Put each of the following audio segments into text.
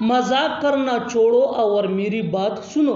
मजाक करना छोड़ो और मेरी बात सुनो।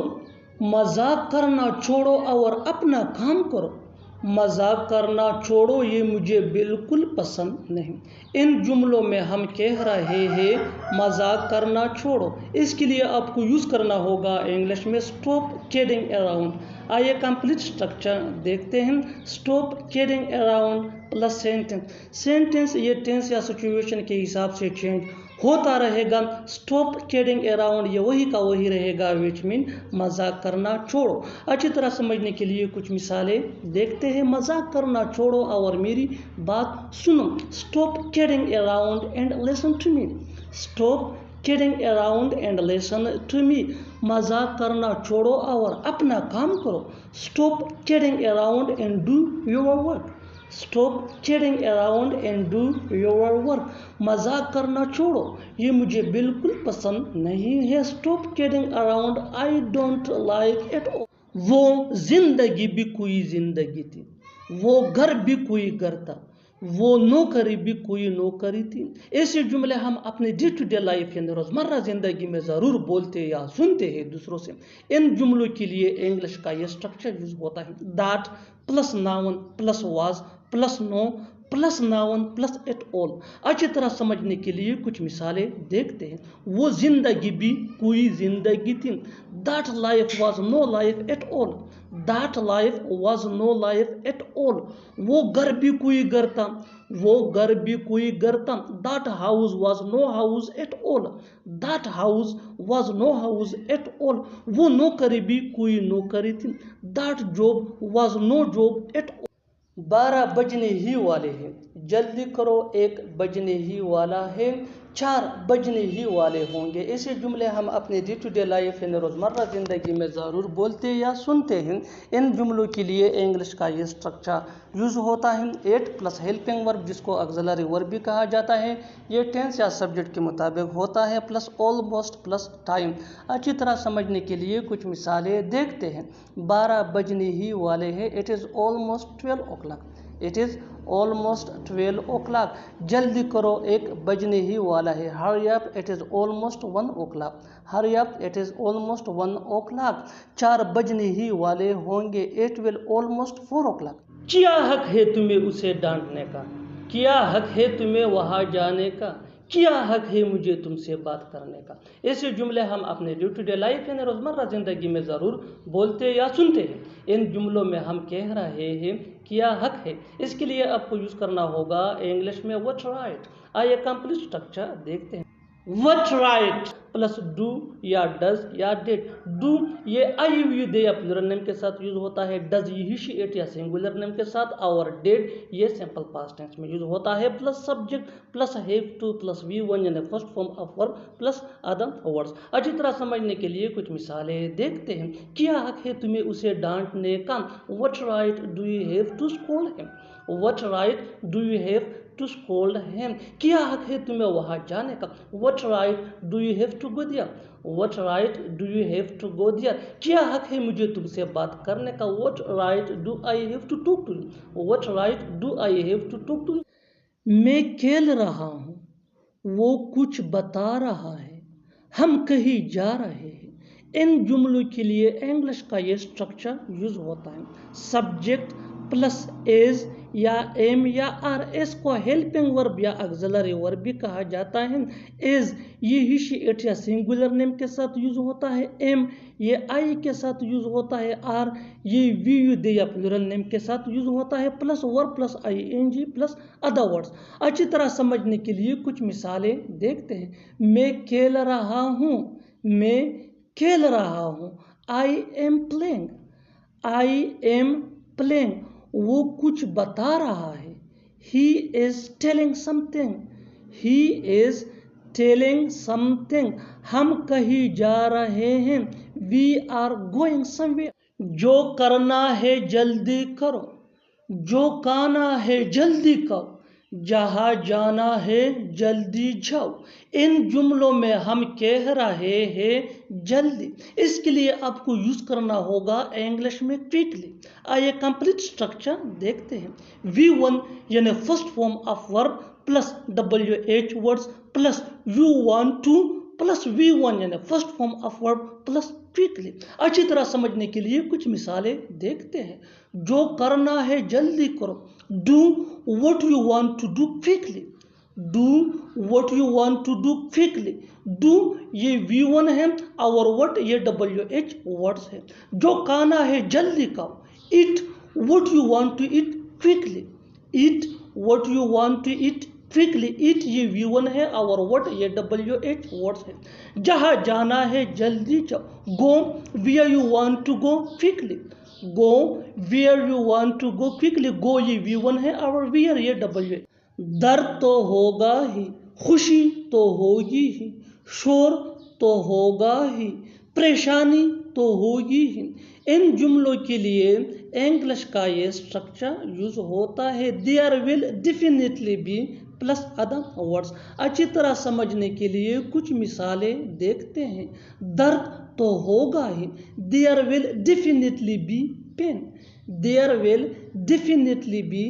मजाक करना छोड़ो और अपना काम करो। मजाक करना छोड़ो, ये मुझे बिल्कुल पसंद नहीं। इन जुमलों में हम कह रहे हैं मजाक करना छोड़ो, इसके लिए आपको यूज़ करना होगा इंग्लिश में स्टॉप किडिंग अराउंड। आइए कंप्लीट स्ट्रक्चर देखते हैं। Stop kidding around plus sentence. Sentence ये टेंस या सिचुएशन के हिसाब से चेंज होता रहेगा। स्टॉप किडिंग अराउंड ये वही का वही रहेगा, विच मीन मजाक करना छोड़ो। अच्छी तरह समझने के लिए कुछ मिसालें देखते हैं। मजाक करना छोड़ो और मेरी बात सुनो। Stop kidding around and listen to me. Stop kidding around and listen to me. मजाक करना छोड़ो और अपना काम करो। Stop kidding around and do your work. Stop kidding around and do your work. मजाक करना छोड़ो, ये मुझे बिल्कुल पसंद नहीं है। Stop kidding around, I don't like it all. वो जिंदगी भी कोई जिंदगी थी, वो घर भी कोई घर था, वो नौकरी भी कोई नौकरी थी। ऐसे जुमले हम अपने डे टू डे लाइफ यानी रोज़मर्रा ज़िंदगी में ज़रूर बोलते या सुनते हैं दूसरों से। इन जुमलों के लिए इंग्लिश का ये स्ट्रक्चर यूज होता है। That plus noun plus was plus no plus noun plus at all. अच्छी तरह समझने के लिए कुछ मिसालें देखते हैं। वो जिंदगी भी कोई जिंदगी थी। That life was no life at all. That life was no life at all. वो घर भी कोई घर था, वो घर भी कोई घर था। That house was no house at all. That house was no house at all. वो नौकरी भी कोई नौकरी थी। That job was no job at all. 12 बजने ही वाले हैं, जल्दी करो 1 बजने ही वाला है, 4 बजने ही वाले होंगे। ऐसे जुमले हम अपने डे टू डे लाइफ यानी रोज़मर्रा ज़िंदगी में ज़रूर बोलते या सुनते हैं। इन जुमलों के लिए इंग्लिश का ये स्ट्रक्चर यूज़ होता है। 8 प्लस हेल्पिंग वर्ब जिसको ऑक्सिलरी वर्ब भी कहा जाता है। ये टेंस या सब्जेक्ट के मुताबिक होता है। Plus almost plus time. अच्छी तरह समझने के लिए कुछ मिसालें देखते हैं। 12 बजने ही वाले हैं, it is almost 12 o'clock। It is almost 12 o'clock। जल्दी करो 1 बजने ही वाला है, hurry up it is almost 1 o'clock। Hurry up it is almost 1 o'clock। 4 बजने ही वाले होंगे, इट विल ऑलमोस्ट 4 o'clock। क्या हक है तुम्हें उसे डांटने का, क्या हक है तुम्हें वहाँ जाने का, क्या हक है मुझे तुमसे बात करने का। ऐसे जुमले हम अपने डे टू डे लाइफ यानी रोज़मर्रा ज़िंदगी में ज़रूर बोलते या सुनते हैं। इन जुमलों में हम कह रहे हैं क्या हक है, इसके लिए आपको यूज़ करना होगा इंग्लिश में व्हाट राइट। आइए कंप्लीट स्ट्रक्चर देखते हैं। व्हाट राइट प्लस डू या डज या डिड। डू ये आई यू दे या प्लूरल नेम के साथ यूज होता है। डज ये ही शी इट या सिंगुलर नेम के साथ। और डिड ये सिंपल पास्ट टेंस में यूज होता है। Plus subject plus have two plus V1 यानी first form of verb plus other words. अच्छी तरह समझने के लिए कुछ मिसालें देखते हैं। क्या हक है तुम्हें उसे डांटने का, what right do you have to scold him. What right do you have to scold him. क्या हक है तुम्हें वहाँ जाने का, what right do you have to go there. What right do you have to go there. क्या हक है मुझे तुमसे बात करने का, what right do I have to talk to you. What right do I have to talk to you. मैं खेल रहा हूँ, वो कुछ बता रहा है, हम कहीं जा रहे हैं। इन जुमलों के लिए इंग्लिश का ये स्ट्रक्चर यूज होता है। सब्जेक्ट प्लस एज या एम या आर। एस को हेल्पिंग वर्ब या ऑक्सिलरी वर्ब भी कहा जाता है। एज ये ही शी इट या सिंगुलर नेम के साथ यूज होता है। एम ये आई के साथ यूज होता है। आर ये वी यू दे या प्लूरल नेम के साथ यूज होता है। Plus verb plus ING plus other words. अच्छी तरह समझने के लिए कुछ मिसालें देखते हैं। मैं खेल रहा हूँ, मैं खेल रहा हूँ। I am playing, I am playing. वो कुछ बता रहा है, he is telling something, he is telling something. हम कहीं जा रहे हैं, वी आर गोइंग समवेयर। जो करना है जल्दी करो, जो खाना है जल्दी खाओ, जहाँ जाना है जल्दी जाओ। इन जुमलों में हम कह रहे हैं जल्दी, इसके लिए आपको यूज करना होगा इंग्लिश में क्विकली। आइए कंप्लीट स्ट्रक्चर देखते हैं। V1 यानी first form of verb plus WH words plus you want to plus V1 यानी first form of verb plus quickly. अच्छी तरह समझने के लिए कुछ मिसालें देखते हैं। जो करना है जल्दी करो, do what you want to do quickly, do what you want to do quickly. Do ये V1 है और व्हाट ये WH वर्ड्स है। जो खाना है जल्दी खाओ, eat what you want to eat quickly, eat what you want to eat quickly. Eat ये V1 है और व्हाट ये WH वर्ड्स है। जहाँ जाना है जल्दी जाओ, go where you want to go quickly, go where you want to go quickly. Go ये V1 है और वेयर ये WH। दर्द तो होगा ही, खुशी तो होगी ही, शोर तो होगा ही, परेशानी तो होगी ही। इन जुमलों के लिए इंग्लिश का ये स्ट्रक्चर यूज होता है। There will definitely be plus other words. अच्छी तरह समझने के लिए कुछ मिसालें देखते हैं। दर्द तो होगा ही, there will definitely be pain, there will definitely be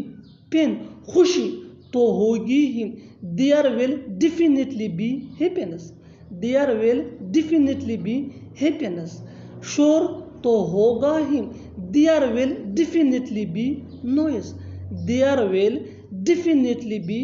pain. खुशी तो होगी ही, there will definitely be happiness, there will definitely be happiness. शोर तो होगा ही, there will definitely be noise, there will definitely be.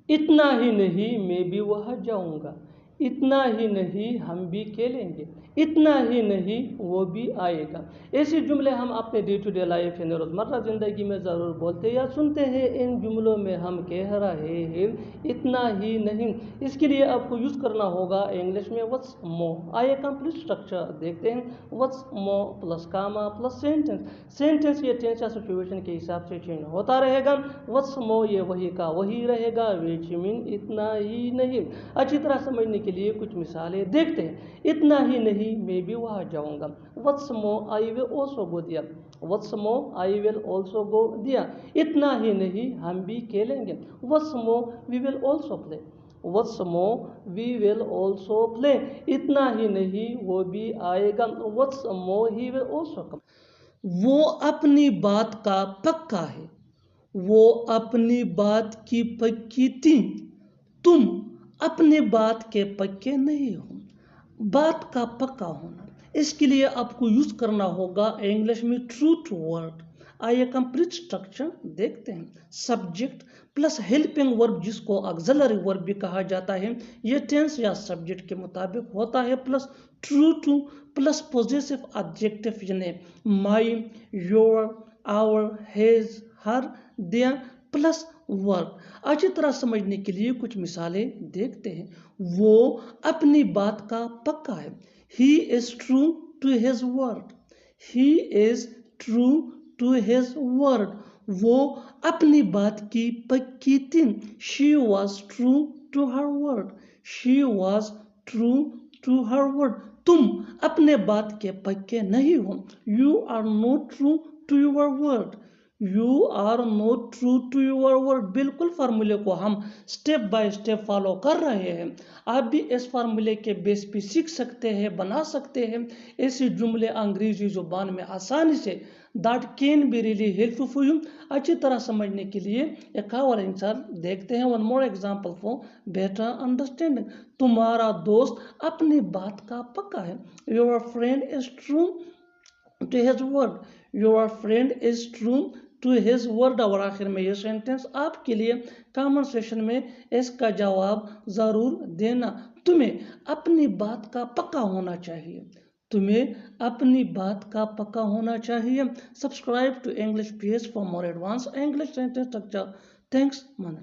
इतना ही नहीं मैं भी वहाँ जाऊँगा, इतना ही नहीं हम भी खेलेंगे, इतना ही नहीं वो भी आएगा। ऐसे जुमले हम अपने डे टू डे लाइफ यानी रोज़मर्रा ज़िंदगी में ज़रूर बोलते या सुनते हैं। इन जुमलों में हम कह रहे हैं इतना ही नहीं, इसके लिए आपको यूज़ करना होगा इंग्लिश में व्हाट्स मोर। आइए कंप्लीट स्ट्रक्चर देखते हैं। व्हाट्स मोर प्लस कामा प्लस सेंटेंस। सेंटेंस ये टेंस या सिचुएशन के हिसाब से चेंज होता रहेगा। व्हाट्स मोर ये वही का वही रहेगा, विच मीन इतना ही नहीं। अच्छी तरह समझने के लिए कुछ मिसालें देखते हैं। इतना ही नहीं मैं भी वहाँ जाऊँगा, what's more I will also go there, what's more I will also go there. इतना ही नहीं हम भी खेलेंगे, what's more we will also play, what's more we will also play. इतना ही नहीं वो भी आएगा, what's more he will also come. वो अपनी बात का पक्का है, वो अपनी बात की पक्की थी, तुम अपने बात के पक्के नहीं हो। बात का पक्का होना, इसके लिए आपको यूज करना होगा इंग्लिश में ट्रूथ वर्ड। आइए कंप्लीट स्ट्रक्चर देखते हैं। सब्जेक्ट प्लस हेल्पिंग वर्ब जिसको ऑक्सिलरी वर्ब भी कहा जाता है, ये टेंस या सब्जेक्ट के मुताबिक होता है। Plus true to plus possessive adjective यानी my, your, our, his, her, their plus verb. अच्छी तरह समझने के लिए कुछ मिसालें देखते हैं। वो अपनी बात का पक्का है, he is true to his word, he is true to his word. वो अपनी बात की पक्की थी, she was true to her word, she was true to her word. तुम अपने बात के पक्के नहीं हो, you are not true to your word, you are not true to your word. बिल्कुल फार्मूले को हम स्टेप बाय स्टेप फॉलो कर रहे हैं। आप भी इस फार्मूले के बेस पे सीख सकते हैं, बना सकते हैं ऐसे जुमले अंग्रेजी जुबान में आसानी से। That can be really helpful for you. अच्छी तरह समझने के लिए एक और आंसर देखते हैं। One more example for better understanding. तुम्हारा दोस्त अपनी बात का पक्का है, your friend is true to his word, your friend is true to his word. और आखिर में ये सेंटेंस आपके लिए कमेंट सेक्शन में इसका जवाब ज़रूर देना। तुम्हें अपनी बात का पक्का होना चाहिए, तुम्हें अपनी बात का पक्का होना चाहिए। Subscribe to English page for more advance English sentence structure. Thanks मन।